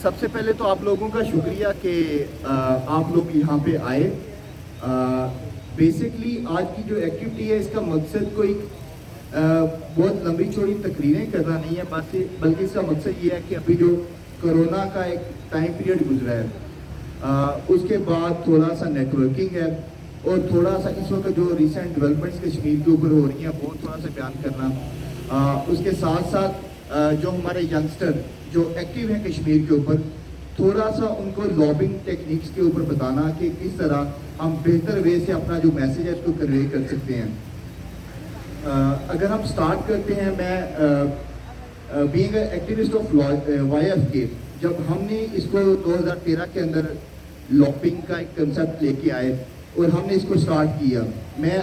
سب سے پہلے تو آپ لوگوں کا شکریہ کہ آپ لوگ یہاں پہ آئے. بیسکلی آج کی جو ایکٹیویٹی ہے اس کا مقصد کوئی بہت لمبی چوڑی تقریریں کرنا نہیں ہے, بلکہ اس کا مقصد یہ ہے کہ ابھی جو کرونا کا ایک ٹائم پیریڈ گزرا ہے اس کے بعد تھوڑا سا نیٹ ورکنگ ہے اور تھوڑا سا اس وقت جو ریسنٹ ڈیولپمنٹس کشمیر کے اوپر ہو رہی ہیں وہ تھوڑا سا بیان کرنا. اس کے ساتھ ساتھ جو ہمارے ینگسٹر جو ایکٹیو ہیں کشمیر کے اوپر, تھوڑا سا ان کو لابنگ ٹیکنیکس کے اوپر بتانا کہ کس طرح ہم بہتر وے سے اپنا جو میسیج ہے اس کو کنوے کر سکتے ہیں. اگر ہم سٹارٹ کرتے ہیں, میں being a activist of Y F کے, جب ہم نے اس کو 2013 کے اندر لابنگ کا ایک کنسیپٹ لے کے آئے اور ہم نے اس کو سٹارٹ کیا, میں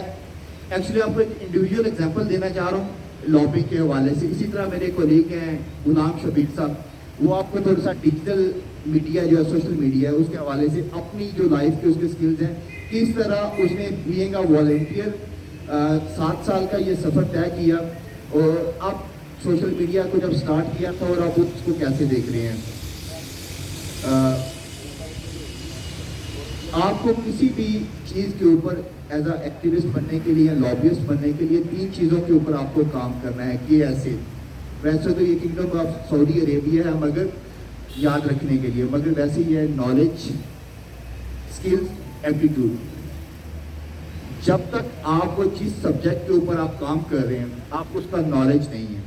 ایکچولی آپ کو ایک انڈیویجول ایگزامپل دینا چاہ رہا ہوں لابنگ کے حوالے سے. اسی طرح میرے کولیگ ہیں غلام شبیر صاحب, وہ آپ کو تھوڑا سا ڈیجیٹل میڈیا جو ہے سوشل میڈیا ہے اس کے حوالے سے اپنی جو لائف کے اس کے سکلز ہیں کس طرح اس نے بینگ اے والنٹیئر 7 سال کا یہ سفر طے کیا اور اب سوشل میڈیا کو جب سٹارٹ کیا تھا اور آپ اس کو کیسے دیکھ رہے ہیں. آپ کو کسی بھی چیز کے اوپر ایز اے ایکٹیوسٹ بننے کے لیے, لابیسٹ بننے کے لیے 3 چیزوں کے اوپر آپ کو کام کرنا ہے کہ ایسے. ویسے تو یہ کنگڈم آف سعودی عربیہ ہے مگر یاد رکھنے کے لیے, مگر ویسے یہ ہے نالج, اسکلز, ایپٹیٹیوڈ. جب تک آپ کو جس سبجیکٹ کے اوپر آپ کام کر رہے ہیں آپ کو اس کا نالج نہیں ہے,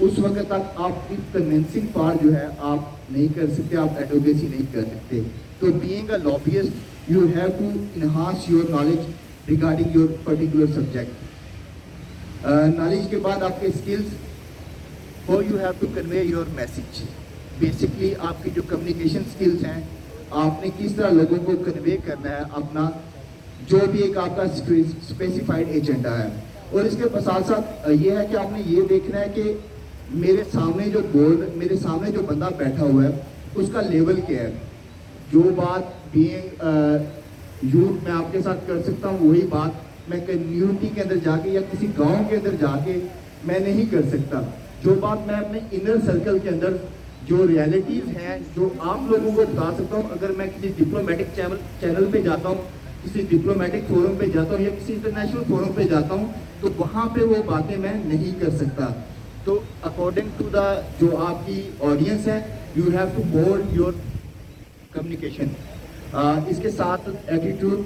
اس وقت تک آپ کی کنونسنگ پارٹ جو ہے آپ نہیں کر سکتے, آپ ایڈوکیسی نہیں کر سکتے. تو being a lobbyist you have to enhance your knowledge regarding your particular subject. Knowledge کے بعد آپ کے skills, how you have to convey your message. Basically آپ کی جو کمیونیکیشن اسکلز ہیں, آپ نے کس طرح لوگوں کو کنوے کرنا ہے اپنا جو بھی ایک آپ کا اسپیسیفائڈ ایجنڈا ہے. اور اس کے ساتھ ساتھ یہ ہے کہ آپ نے یہ دیکھنا ہے کہ میرے سامنے جو بندہ بیٹھا ہوا ہے اس کا لیول کیا ہے. جو بات بینگ یوتھ میں آپ کے ساتھ کر سکتا ہوں وہی بات میں کمیونٹی کے اندر جا کے یا کسی گاؤں کے اندر جا کے میں نہیں کر سکتا. جو بات میں اپنے انر سرکل کے اندر جو ریالٹیز ہیں جو آپ لوگوں کو بتا سکتا ہوں, اگر میں کسی ڈپلومیٹک چینل پہ جاتا ہوں, کسی ڈپلومیٹک فورم پہ جاتا ہوں یا کسی انٹرنیشنل فورم پہ جاتا ہوں تو وہاں پہ وہ باتیں میں نہیں کر سکتا. تو اکارڈنگ ٹو دا جو آپ کی آڈینس ہے you have to mould your communication. اس کے ساتھ ایٹیٹیوڈ,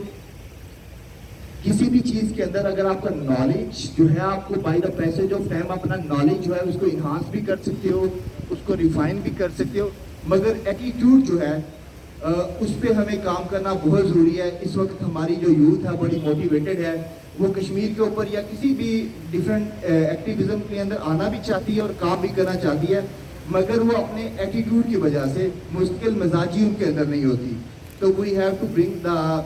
کسی بھی چیز کے اندر اگر آپ کا نالج جو ہے آپ کو by the passage of time اپنا نالج جو ہے اس کو انہانس بھی کر سکتے ہو, اس کو ریفائن بھی کر سکتے ہو, مگر ایٹیٹیوڈ جو ہے اس پہ ہمیں کام کرنا بہت ضروری ہے. اس وقت ہماری جو یوتھ ہے بڑی موٹیویٹڈ ہے, وہ کشمیر کے اوپر یا کسی بھی ڈفرینٹ ایکٹیویزم کے اندر آنا بھی چاہتی ہے اور کام بھی کرنا چاہتی ہے, مگر وہ اپنے ایٹیٹیوڈ کی وجہ سے مستقل مزاجی ان کے اندر نہیں ہوتی. تو وی ہیو ٹو برنگ دا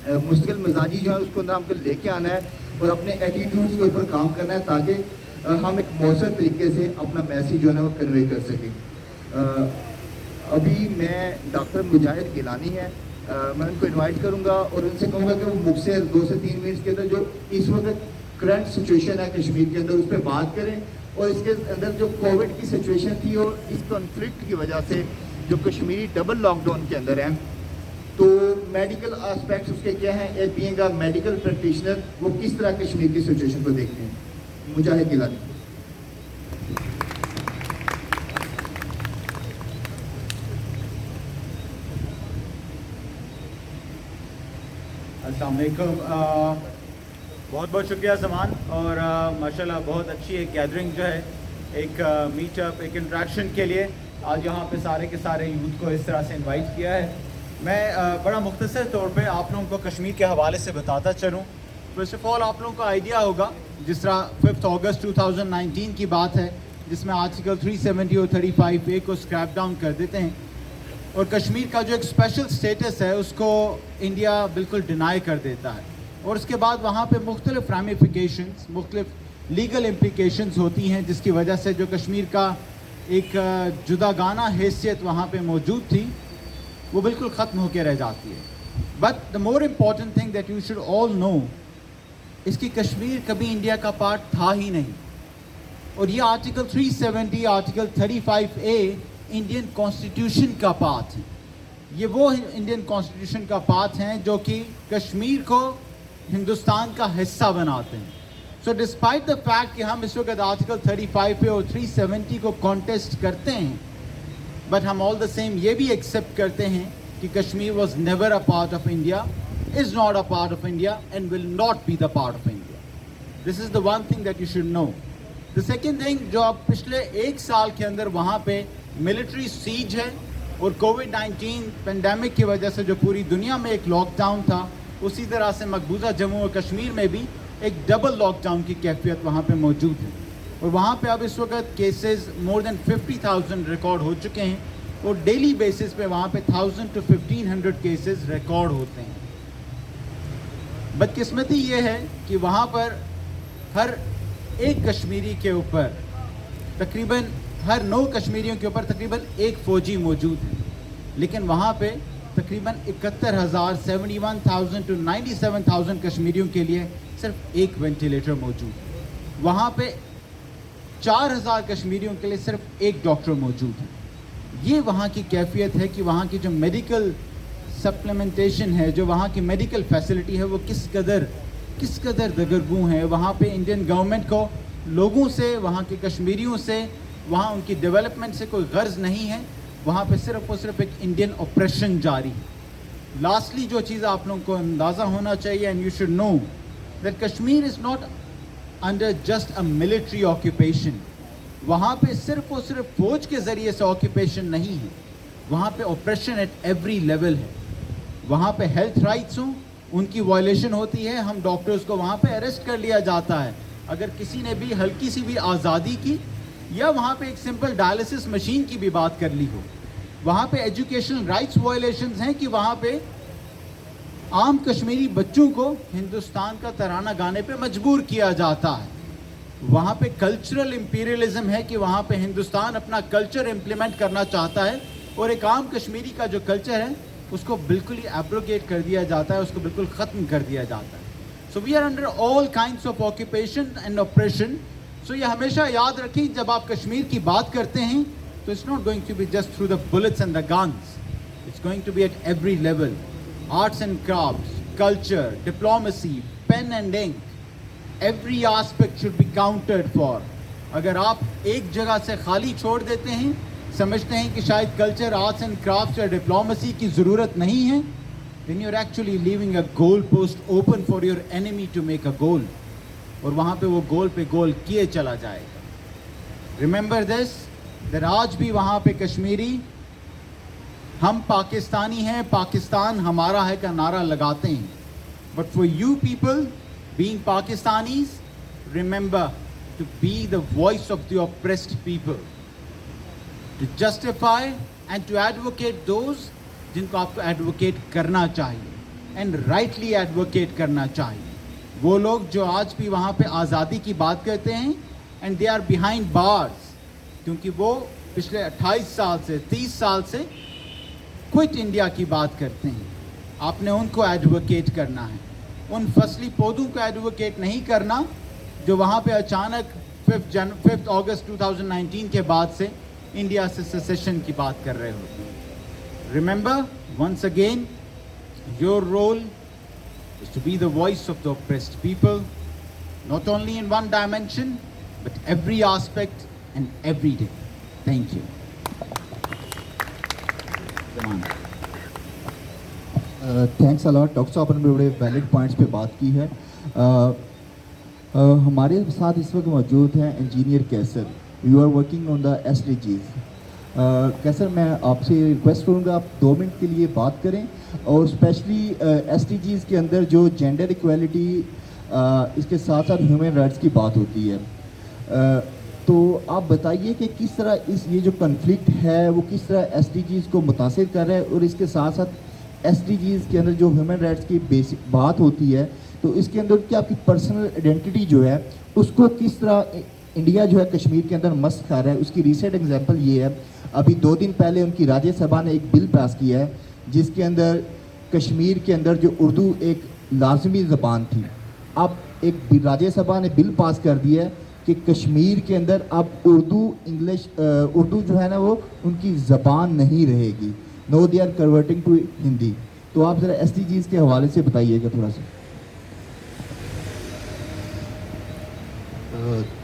مستقل مزاجی جو ہے اس کو اندر ہم کو لے کے آنا ہے اور اپنے ایٹیٹیوڈس کے اوپر کام کرنا ہے تاکہ ہم ایک مؤثر طریقے سے اپنا میسیج جو ہے وہ کنوے کر سکیں. ابھی میں ڈاکٹر مجاہد گیلانی ہے, میں ان کو انوائٹ کروں گا اور ان سے کہوں گا کہ وہ مجھ سے 2 سے 3 منٹس کے اندر جو اس وقت کرنٹ سچویشن ہے کشمیر کے اندر اس پہ بات کریں, اور اس کے اندر جو کووڈ کی سچویشن تھی اور اس کنفلکٹ کی وجہ سے جو کشمیری ڈبل لاک ڈاؤن کے اندر ہیں تو میڈیکل آسپیکٹس اس کے کیا ہیں, ایک بینگ اے میڈیکل پریکٹیشنر وہ کس طرح کشمیر کی سچویشن کو دیکھتے ہیں. مجاہد گیلانی. السلام علیکم. بہت بہت شکریہ زمان, اور ماشاءاللہ بہت اچھی ایک گیدرنگ جو ہے, ایک میٹ اپ, ایک انٹریکشن کے لیے آج یہاں پہ سارے کے سارے یوتھ کو اس طرح سے انوائٹ کیا ہے. میں بڑا مختصر طور پہ آپ لوگوں کو کشمیر کے حوالے سے بتاتا چلوں. فرسٹ آف آل آپ لوگوں کو آئیڈیا ہوگا جس طرح 5 اگست 2019 کی بات ہے جس میں آرٹیکل 370 اور 35A کو اسکریپ ڈاؤن کر دیتے ہیں, اور کشمیر کا جو ایک اسپیشل اسٹیٹس ہے اس کو انڈیا بالکل ڈینائی کر دیتا ہے, اور اس کے بعد وہاں پہ مختلف ریمیفیکیشنز, مختلف لیگل امپلیکیشنز ہوتی ہیں جس کی وجہ سے جو کشمیر کا ایک جداگانہ حیثیت وہاں پہ موجود تھی وہ بالکل ختم ہو کے رہ جاتی ہے. But the more important thing that you should all know, اس کی کشمیر کبھی انڈیا کا پارٹ تھا ہی نہیں, اور یہ article 370, article 35A Indian constitution का पार्ट हैं। ये वो इंडियन कॉन्स्टिट्यूशन का पार्ट हैं जो कि कश्मीर को हिंदुस्तान का हिस्सा बनाते हैं। सो डिस्पाइट द फैक्ट कि हम इस वक्त आर्टिकल 35 पे और 370 को कॉन्टेस्ट करते हैं, बट हम ऑल द सेम ये भी एक्सेप्ट करते हैं कि Kashmir was never a part of India, is not a part of India and will not be the part of India. This is the one thing that you should know. The second thing, जो अब पिछले एक साल के अंदर वहाँ पे military seize है और कोविड-19 पेंडेमिक की वजह से जो पूरी दुनिया में एक लॉकडाउन था, उसी तरह से मकबूजा जम्मू और कश्मीर में भी एक डबल लॉकडाउन की कैफियत वहाँ पे मौजूद है। और वहाँ पे अब इस वक्त केसेस मोर देन 50,000 रिकॉर्ड हो चुके हैं और डेली बेसिस पे वहाँ पे 1000 to 1500 केसेस रिकॉर्ड होते हैं। बदकिस्मती ये है कि वहाँ पर हर एक कश्मीरी के ऊपर तकरीबन हर 9 कश्मीरियों के ऊपर तकरीबन एक फ़ौजी मौजूद है, लेकिन वहाँ पे तकरीबन 71,000 71,000 to 97,000 कश्मीरियों के लिए सिर्फ एक वेंटिलेटर मौजूद है। वहाँ पे 4,000 कश्मीरियों के लिए सिर्फ एक डॉक्टर मौजूद है। ये वहाँ की कैफियत है कि वहाँ की जो मेडिकल सप्लीमेंटेशन है, जो वहाँ की मेडिकल फैसिलिटी है, वो किस कदर दगरगू है। वहाँ पे इंडियन गवर्नमेंट को लोगों से, वहाँ के कश्मीरियों से, वहाँ उनकी डेवलपमेंट से कोई गर्ज नहीं है। वहाँ पे सिर्फ और सिर्फ एक इंडियन ऑपरेशन जारी है। लास्टली जो चीज़ आप लोगों को अंदाज़ा होना चाहिए, and you should know that Kashmir is not under just a military occupation. वहाँ पे सिर्फ और सिर्फ फौज के ज़रिए से ऑक्यूपेशन नहीं है, वहाँ पे ऑपरेशन एट एवरी लेवल है। वहाँ पे हेल्थ राइट्स हों, उनकी वायलेशन होती है, हम डॉक्टर्स को वहाँ पे अरेस्ट कर लिया जाता है अगर किसी ने भी हल्की सी भी आज़ादी की, या वहाँ पे एक सिंपल डायलिसिस मशीन की भी बात कर ली हो। वहाँ पे एजुकेशनल राइट्स वायलेशंस हैं कि वहाँ पे आम कश्मीरी बच्चों को हिंदुस्तान का तराना गाने पे मजबूर किया जाता है। वहाँ पे कल्चरल इंपीरियलिज्म है कि वहाँ पे हिंदुस्तान अपना कल्चर इम्प्लीमेंट करना चाहता है और एक आम कश्मीरी का जो कल्चर है उसको बिल्कुल ही एब्रोगेट कर दिया जाता है, उसको बिल्कुल ख़त्म कर दिया जाता है। So we are under all kinds of occupation and operation. So ये हमेशा याद रखें, जब आप कश्मीर की बात करते हैं तो it's not going to be just through the bullets and the guns, it's going to be at every level. Arts and crafts, culture, diplomacy, pen and ink, every aspect should be counted for. अगर आप एक जगह से खाली छोड़ देते हैं, समझते हैं कि शायद कल्चर, आर्ट्स एंड क्राफ्ट्स या डिप्लोमेसी की ज़रूरत नहीं है, then you're actually leaving a goal post open for your enemy to make a goal, और वहाँ पे वो गोल पे गोल किए चला जाएगा। Remember this, that आज भी वहाँ पे कश्मीरी हम पाकिस्तानी हैं, पाकिस्तान हमारा है का नारा लगाते हैं, but for you people being Pakistanis, remember to be the voice of the oppressed people, to justify and to advocate those जिनको आपको एडवोकेट करना चाहिए एंड राइटली एडवोकेट करना चाहिए। वो लोग जो आज भी वहाँ पे आज़ादी की बात करते हैं and they are behind bars, क्योंकि वो पिछले 28 साल से 30 साल से क्विट इंडिया की बात करते हैं। आपने उनको एडवोकेट करना है, उन फसली पौधों को एडवोकेट नहीं करना जो वहाँ पे अचानक 5 अगस्त 2019 के बाद से इंडिया से सेसेशन की बात कर रहे होते हैं। Remember, once again, your role is to be the voice of the oppressed people, not only in one dimension, but every aspect and every day. Thank you. Thanks a lot doctor साहब, आपने बड़े valid points पे बात की है। हमारे साथ इस वक्त मौजूद हैं engineer Qaiser. You are working on the SDGs। Qaiser, मैं आपसे रिक्वेस्ट करूँगा आप 2 मिनट के लिए बात करें, और स्पेशली SDGs के अंदर जो जेंडर इक्वालिटी, इसके साथ साथ ह्यूमन राइट्स की बात होती है, तो आप बताइए कि किस तरह ये जो कन्फ्लिक्ट है वो किस तरह SDGs को मुतासिर कर रहा है, और इसके साथ साथ SDGs के अंदर जो ह्यूमन राइट्स की बेसिक बात होती है, तो इसके अंदर क्या आपकी पर्सनल आइडेंटिटी जो है उसको किस तरह इंडिया जो है कश्मीर के अंदर मस्त कर रहा है। उसकी रिसेंट एग्जांपल ये है, अभी 2 दिन पहले उनकी राज्यसभा ने एक बिल पास किया है जिसके अंदर कश्मीर के अंदर जो उर्दू एक लाजमी ज़बान थी, अब एक राज्यसभा ने बिल पास कर दिया है کہ کشمیر کے اندر اب اردو جو ہے نا وہ ان کی زبان نہیں رہے گی. No they are converting to Hindi. تو آپ ذرا ایس ڈی جیز کے حوالے سے بتائیے گا تھوڑا سا.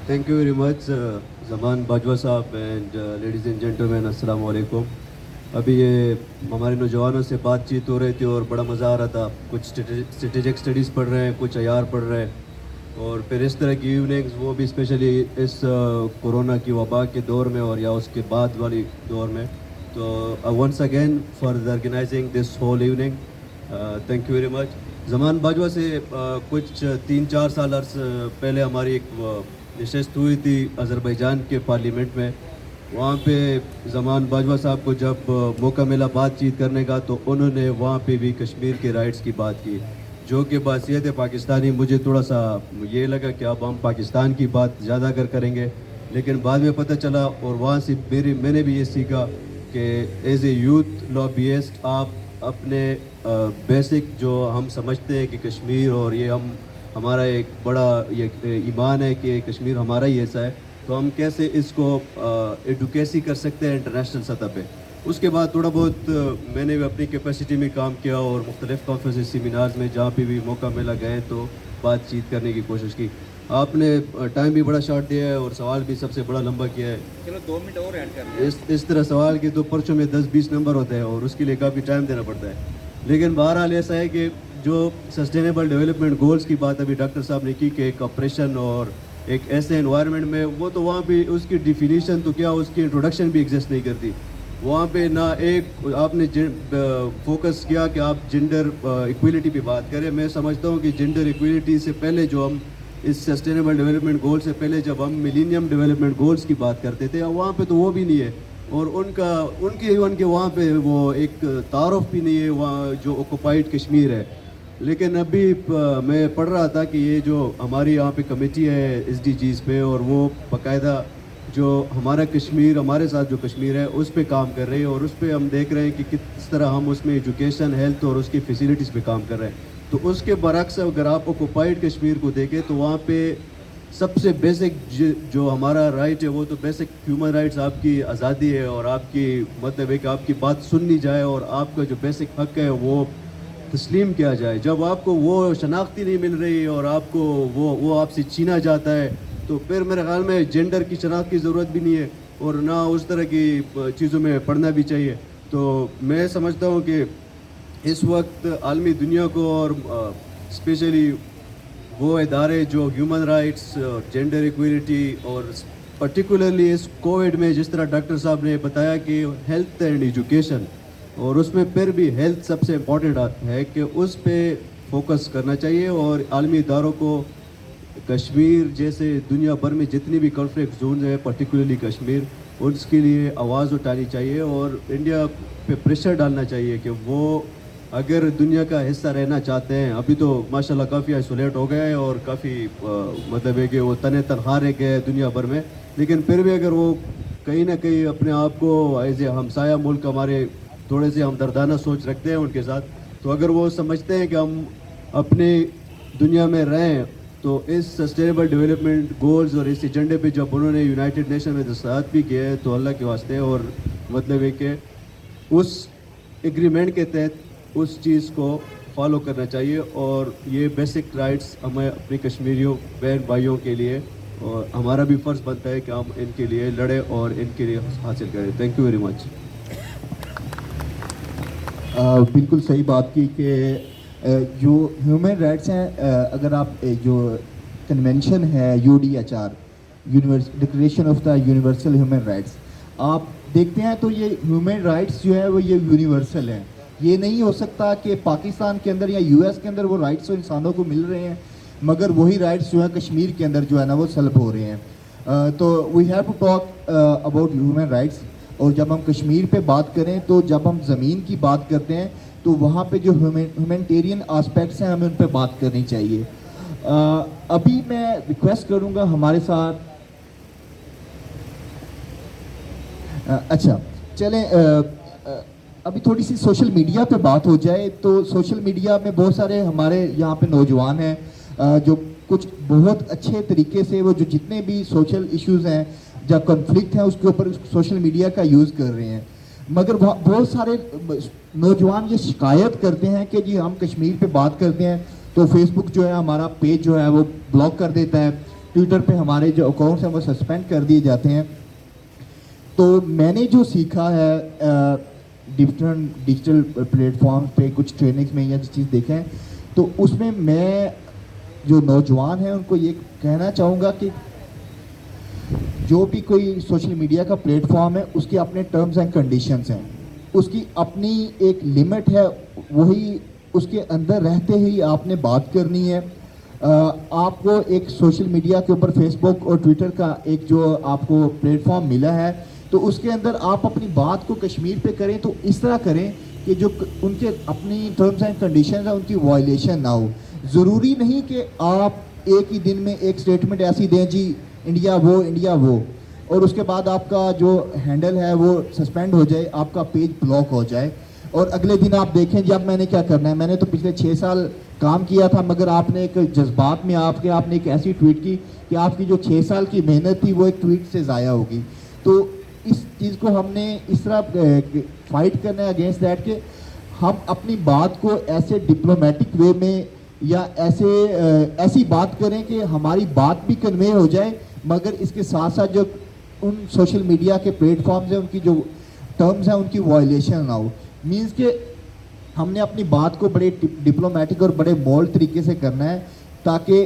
Thank you very much Zaman Bajwa صاحب اینڈ لیڈیز اینڈ جینٹلمین, السلام علیکم. ابھی یہ ہمارے نوجوانوں سے بات چیت ہو رہی تھی اور بڑا مزہ آ رہا تھا. کچھ اسٹریٹجک اسٹڈیز پڑھ رہے ہیں, کچھ عیار پڑھ رہے ہیں, اور پھر اس طرح کی ایوننگز, وہ بھی اسپیشلی اس کورونا کی وبا کے دور میں اور یا اس کے بعد والی دور میں. تو once again for organising this whole evening, thank you very much. Zaman Bajwa سے کچھ 3-4 سال عرص پہلے ہماری ایک نشست ہوئی تھی آذربائیجان کے پارلیمنٹ میں. وہاں پہ زمان باجوہ صاحب کو جب موقع ملا بات چیت کرنے کا, تو انہوں نے وہاں پہ بھی کشمیر کے رائٹس کی بات کی, جو کہ بحیثیت پاکستانی مجھے تھوڑا سا یہ لگا کہ اب ہم پاکستان کی بات زیادہ کریں گے. لیکن بعد میں پتہ چلا, اور وہاں سے میں نے بھی یہ سیکھا کہ ایز اے یوتھ لابیسٹ آپ اپنے بیسک جو ہم سمجھتے ہیں کہ کشمیر, اور یہ ہمارا ایک بڑا یہ ایمان ہے کہ کشمیر ہمارا ہی ایسا ہے, تو ہم کیسے اس کو ایڈوکیسی کر سکتے ہیں انٹرنیشنل سطح پہ. اس کے بعد تھوڑا بہت میں نے بھی اپنی کیپیسٹی میں کام کیا, اور مختلف کانفرنس سیمینارز میں جہاں پہ بھی موقع ملا گئے تو بات چیت کرنے کی کوشش کی. آپ نے ٹائم بھی بڑا شارٹ دیا ہے اور سوال بھی سب سے بڑا لمبا کیا ہے. چلو 2 منٹ اور ایڈ کر لیں. اس طرح سوال کے 2 پرچوں میں 10-20 نمبر ہوتے ہیں, اور اس کے لیے کافی ٹائم دینا پڑتا ہے. لیکن بہرحال ایسا ہے کہ جو سسٹینیبل ڈیولپمنٹ گولز کی بات ابھی ڈاکٹر صاحب نے کی کہ ایک آپریشن اور ایک ایسے انوائرمنٹ میں, وہ تو وہاں پہ اس کی ڈیفینیشن تو کیا, اس کی انٹروڈکشن بھی ایگزسٹ نہیں کرتی. وہاں پہ نہ ایک آپ نے فوکس کیا کہ آپ جنڈر ایکویلٹی پہ بات کریں. میں سمجھتا ہوں کہ جنڈر ایکویلٹی سے پہلے جو ہم اس سسٹینیبل ڈیولپمنٹ گول سے پہلے جب ہم ملینیم ڈیولپمنٹ گولز کی بات کرتے تھے, وہاں پہ تو وہ بھی نہیں ہے, اور ان کے ایون کے وہاں پہ وہ ایک تعارف بھی نہیں ہے وہاں جو آکوپائڈ کشمیر ہے. لیکن ابھی میں پڑھ رہا تھا کہ یہ جو ہماری یہاں پہ کمیٹی ہے ایس ڈی جیز پہ, اور وہ باقاعدہ جو ہمارا کشمیر, ہمارے ساتھ جو کشمیر ہے اس پہ کام کر رہی ہے, اور اس پہ ہم دیکھ رہے ہیں کہ کس طرح ہم اس میں ایجوکیشن, ہیلتھ اور اس کی فیسلٹیز پہ کام کر رہے ہیں. تو اس کے برعکس اگر آپ آکوپائڈ کشمیر کو دیکھیں تو وہاں پہ سب سے بیسک جو ہمارا رائٹ ہے وہ تو بیسک ہیومن رائٹس, آپ کی آزادی ہے, اور آپ کی مطلب ہے کہ آپ کی بات سننی جائے, اور آپ کا جو بیسک حق ہے وہ تسلیم کیا جائے. جب آپ کو وہ شناختی نہیں مل رہی اور آپ کو وہ آپ سے چھینا جاتا ہے, تو پھر میرے خیال میں جینڈر کی شناخت کی ضرورت بھی نہیں ہے, اور نہ اس طرح کی چیزوں میں پڑھنا بھی چاہیے. تو میں سمجھتا ہوں کہ اس وقت عالمی دنیا کو, اور اسپیشلی وہ ادارے جو ہیومن رائٹس, جینڈر ایکویلٹی, اور پرٹیکولرلی اس کووڈ میں جس طرح ڈاکٹر صاحب نے بتایا کہ ہیلتھ اینڈ ایجوکیشن, اور اس میں پھر بھی ہیلتھ سب سے امپورٹنٹ ہے کہ اس پہ فوکس کرنا چاہیے. اور عالمی اداروں کو کشمیر جیسے دنیا بھر میں جتنی بھی کنفلکٹ زونز ہیں, پرٹیکولرلی کشمیر, اس کے لیے آواز اٹھانی چاہیے, اور انڈیا پہ پریشر ڈالنا چاہیے کہ وہ اگر دنیا کا حصہ رہنا چاہتے ہیں. ابھی تو ماشاءاللہ کافی آئسولیٹ ہو گئے اور کافی مطلب ہے کہ وہ تنہا رہ گئے دنیا بھر میں, لیکن پھر بھی اگر وہ کہیں نہ کہیں اپنے آپ کو ایز اے ہمسایہ ملک, ہمارے تھوڑے سے ہمدردانہ سوچ رکھتے ہیں ان کے ساتھ, تو اگر وہ سمجھتے ہیں کہ ہم اپنی دنیا میں رہیں, تو اس سسٹینیبل ڈیولپمنٹ گولز اور اس ایجنڈے پہ جب انہوں نے یونائٹڈ نیشن میں دستخط بھی کیے تو اللہ کے واسطے, اور مطلب ہے کہ اس ایگریمنٹ کے تحت اس چیز کو فالو کرنا چاہیے. اور یہ بیسک رائٹس ہمیں اپنی کشمیریوں بہن بھائیوں کے لیے, اور ہمارا بھی فرض بنتا ہے کہ ہم ان کے لیے لڑیں اور ان کے لیے حاصل کریں. تھینک یو ویری مچ. بالکل صحیح بات کی کہ جو ہیومن رائٹس ہیں, اگر آپ جو کنونشن ہے UDHR, declaration of the universal human rights, آپ دیکھتے ہیں تو یہ ہیومن رائٹس جو ہے وہ یہ یونیورسل ہیں. یہ نہیں ہو سکتا کہ پاکستان کے اندر یا US کے اندر وہ رائٹس انسانوں کو مل رہے ہیں, مگر وہی رائٹس جو ہیں کشمیر کے اندر جو ہے نا وہ سلب ہو رہے ہیں. تو we have to talk about human rights. اور جب ہم کشمیر پہ بات کریں تو جب ہم زمین کی بات کرتے ہیں تو وہاں پہ جو ہیومینٹیرین آسپیکٹس ہیں ہمیں ان پہ بات کرنی چاہیے. ابھی میں ریکویسٹ کروں گا ہمارے ساتھ, اچھا چلیں ابھی تھوڑی سی سوشل میڈیا پہ بات ہو جائے. تو سوشل میڈیا میں بہت سارے ہمارے یہاں پہ نوجوان ہیں جو कुछ बहुत अच्छे तरीके से वो जो जितने भी सोशल इश्यूज़ हैं या कॉन्फ्लिक्ट हैं उसके ऊपर सोशल मीडिया का यूज़ कर रहे हैं। मगर बहुत सारे नौजवान ये शिकायत करते हैं कि जी हम कश्मीर पे बात करते हैं तो फेसबुक जो है हमारा पेज जो है वो ब्लॉक कर देता है, ट्विटर पे हमारे जो अकाउंट्स हैं वो सस्पेंड कर दिए जाते हैं। तो मैंने जो सीखा है डिफरेंट डिजिटल प्लेटफॉर्म पे कुछ ट्रेनिंग्स में या चीज़ देखें तो उसमें मैं जो नौजवान हैं उनको ये कहना चाहूँगा कि जो भी कोई सोशल मीडिया का प्लेटफॉर्म है उसके अपने टर्म्स एंड कंडीशंस हैं, उसकी अपनी एक लिमिट है, वही उसके अंदर रहते ही आपने बात करनी है। आपको एक सोशल मीडिया के ऊपर फेसबुक और ट्विटर का एक जो आपको प्लेटफॉर्म मिला है तो उसके अंदर आप अपनी बात को कश्मीर पे करें तो इस तरह करें कि जो उनके अपनी टर्म्स एंड कंडीशंस हैं उनकी वायलेशन ना हो। ज़रूरी नहीं कि आप एक ही दिन में एक स्टेटमेंट ऐसी दें जी इंडिया वो और उसके बाद आपका जो हैंडल है वो सस्पेंड हो जाए, आपका पेज ब्लॉक हो जाए और अगले दिन आप देखें जब मैंने क्या करना है। मैंने तो पिछले 6 साल काम किया था मगर आपने एक जज्बात में आपने एक ऐसी ट्वीट की कि आपकी जो 6 साल की मेहनत थी वो एक ट्वीट से ज़ाया होगी। तो इस चीज़ को हमने इस तरह फाइट करना है अगेंस्ट दैट कि हम अपनी बात को ऐसे डिप्लोमेटिक वे में या ऐसी बात करें कि हमारी बात भी कन्वे हो जाए मगर इसके साथ साथ जो उन सोशल मीडिया के प्लेटफॉर्म्स हैं उनकी जो टर्म्स हैं उनकी वायलेशन ना हो। मीन्स कि हमने अपनी बात को बड़े डिप्लोमेटिक और बड़े बोल्ड तरीके से करना है ताकि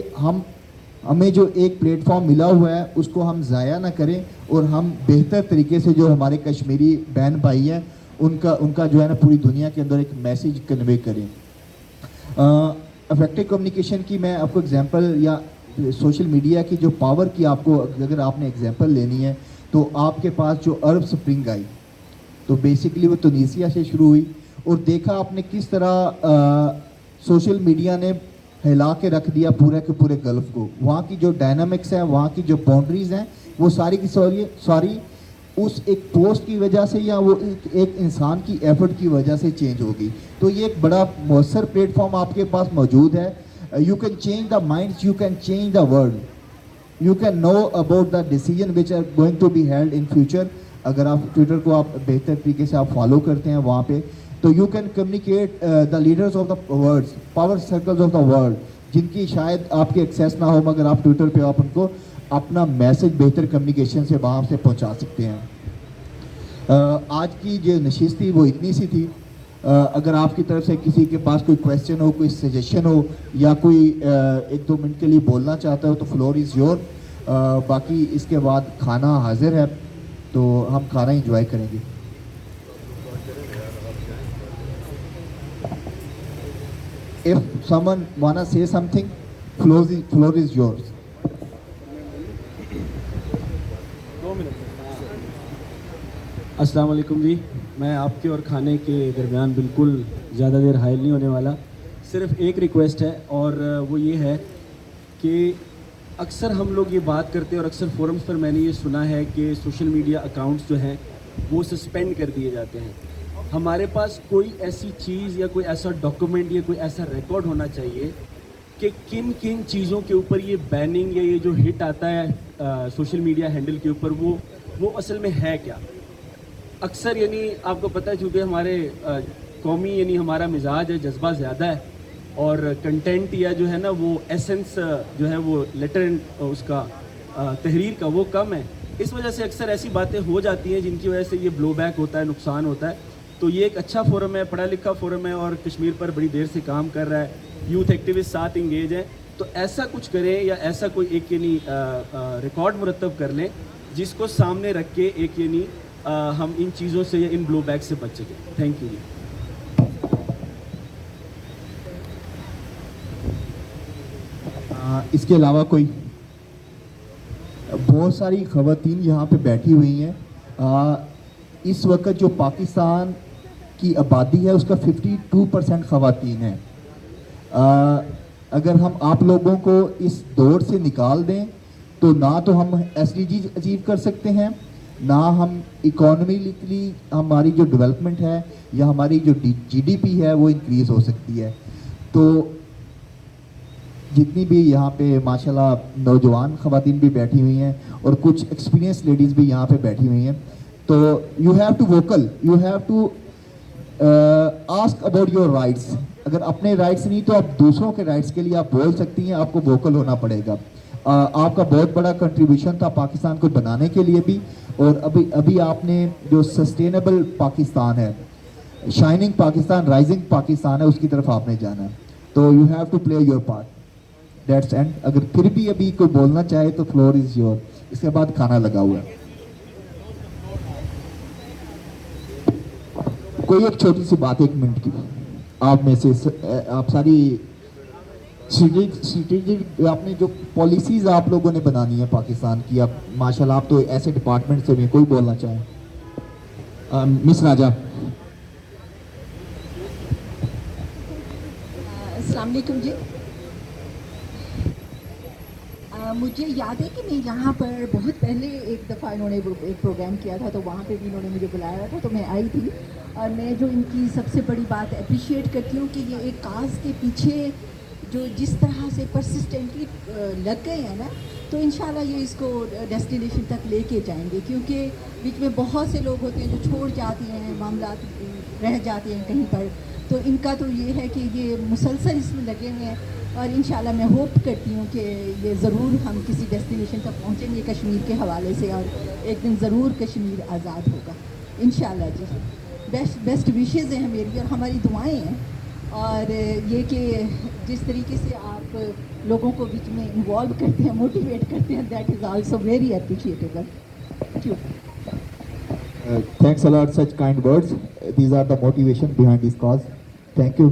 हमें जो एक प्लेटफॉर्म मिला हुआ है उसको हम ज़ाया ना करें और हम बेहतर तरीके से जो हमारे कश्मीरी बहन भाई हैं उनका जो है ना पूरी दुनिया के अंदर एक मैसेज कन्वे करें। इफेक्टिव कम्युनिकेशन की मैं आपको एग्जांपल या सोशल मीडिया की जो पावर की आपको अगर आपने एग्जांपल लेनी है तो आपके पास जो अरब स्प्रिंग आई तो बेसिकली वो तुनीसिया से शुरू हुई और देखा आपने किस तरह सोशल मीडिया ने हिला के रख दिया पूरे के पूरे गल्फ को। वहाँ की जो डायनामिक्स है, वहाँ की जो बाउंड्रीज हैं वो सारी की सारी उस एक पोस्ट की वजह से या वो एक इंसान की एफर्ट की वजह से चेंज होगी। तो ये एक बड़ा मौसर प्लेटफॉर्म आपके पास मौजूद है। You can change the minds, you can change the world, you can know about the decision which are going to be held in future. अगर आप ट्विटर को आप बेहतर तरीके से आप फॉलो करते हैं वहाँ पे तो you can communicate the leaders of the world, power circles of the world जिनकी शायद आपके एक्सेस ना हो मगर आप ट्विटर पे आप उनको अपना मैसेज बेहतर कम्युनिकेशन से वहाँ से पहुँचा सकते हैं। आज की जो नशिस्त थी वो इतनी सी थी। अगर आपकी तरफ से किसी के पास कोई क्वेश्चन हो, कोई सजेशन हो या कोई 1-2 मिनट के लिए बोलना चाहता हो तो फ्लोर इज़ योर। बाकी इसके बाद खाना हाजिर है तो हम खाना इंजॉय करेंगे। If someone wanna say something, floor is yours. अस्सलाम वालेकुम जी, मैं आपके और खाने के दरमियान बिल्कुल ज़्यादा देर हाइल नहीं होने वाला। सिर्फ एक रिक्वेस्ट है और वो ये है कि अक्सर हम लोग ये बात करते हैं और अक्सर फोरम्स पर मैंने ये सुना है कि सोशल मीडिया अकाउंट्स जो हैं वो सस्पेंड कर दिए जाते हैं। हमारे पास कोई ऐसी चीज़ या कोई ऐसा डॉक्यूमेंट या कोई ऐसा रिकॉर्ड होना चाहिए कि किन किन चीज़ों के ऊपर ये बैनिंग या ये जो हिट आता है सोशल मीडिया हैंडल के ऊपर वो असल में है क्या। अक्सर यानी आपको पता है चूँकि हमारे कौमी यानी हमारा मिजाज है, जज्बा ज़्यादा है और कंटेंट या जो है ना वो एसेंस जो है वो लेटर उसका तहरीर का वो कम है। इस वजह से अक्सर ऐसी बातें हो जाती हैं जिनकी वजह से ये ब्लो बैक होता है, नुकसान होता है। तो ये एक अच्छा फोरम है, पढ़ा लिखा फोरम है और कश्मीर पर बड़ी देर से काम कर रहा है, यूथ एक्टिविस्ट साथ इंगेज हैं। तो ऐसा कुछ करें या ऐसा कोई एक यानी रिकॉर्ड मुरतब कर लें जिसको सामने रख के एक यानी हम इन चीज़ों से या इन ब्लो बैक से बच सकें। थैंक यू जी। इसके अलावा कोई बहुत सारी ख़वातीन यहाँ पे बैठी हुई हैं। इस वक्त जो पाकिस्तान की आबादी है उसका 52% ख़वातीन है। अगर हम आप लोगों को इस दौर से निकाल दें तो ना तो हम SDGs अचीव कर सकते हैं, ना हम इकोनॉमिकली हमारी जो डेवलपमेंट है या हमारी जो GDP है वो इंक्रीज़ हो सकती है। तो जितनी भी यहाँ पे माशाल्लाह नौजवान ख़वातीन भी बैठी हुई हैं और कुछ एक्सपीरियंस लेडीज़ भी यहाँ पे बैठी हुई हैं, तो you have to vocal, you have to ask about your rights. अगर अपने राइट्स नहीं तो आप दूसरों के राइट्स के लिए आप बोल सकती हैं, आपको वोकल होना पड़ेगा. आपका बहुत बड़ा कंट्रीब्यूशन था पाकिस्तान को बनाने के लिए भी, और अभी आपने जो सस्टेनेबल पाकिस्तान है, शाइनिंग पाकिस्तान, राइजिंग पाकिस्तान है, उसकी तरफ आपने जाना है. तो you have to play your part. That's end. अगर फिर भी अभी कोई बोलना चाहे तो फ्लोर इज योर. इसके बाद खाना लगा हुआ है. कोई एक छोटी सी बात 1 मिनट की आप में से, आप सारी स्ट्रेटेजिक आपने जो पॉलिसीज आप लोगों ने बनानी है पाकिस्तान की, आप माशाल्लाह आप तो ऐसे डिपार्टमेंट से भी, कोई बोलना चाहे? मिस राजा. अस्सलाम वालेकुम जी. मुझे याद है कि मैं यहाँ पर बहुत पहले एक दफ़ा इन्होंने एक प्रोग्राम किया था, तो वहाँ पे भी इन्होंने मुझे बुलाया था, तो मैं आई थी. और मैं जो इनकी सबसे बड़ी बात अप्रिशिएट करती हूँ कि ये एक काज के पीछे जो जिस तरह से परसिस्टेंटली लग गए हैं ना, तो इंशाल्लाह ये इसको डेस्टिनेशन तक लेके जाएंगे. क्योंकि बीच में बहुत से लोग होते हैं जो छोड़ जाते हैं, मामला रह जाते हैं कहीं पर. तो इनका तो ये है कि ये मुसलसल इसमें लगे हुए हैं, और इंशाल्लाह मैं होप करती हूँ कि ये ज़रूर हम किसी डेस्टिनेशन तक पहुँचेंगे कश्मीर के हवाले से, और एक दिन ज़रूर कश्मीर आज़ाद होगा इंशाल्लाह जी. बेस्ट विशेज़ हैं मेरी और हमारी दुआएं हैं. और ये कि जिस तरीके से आप लोगों को बीच में इन्वॉल्व करते हैं, मोटिवेट करते हैं, that is also very appreciable. Thank you. Thanks a lot, such kind words. These are the motivation behind this cause. Thank you.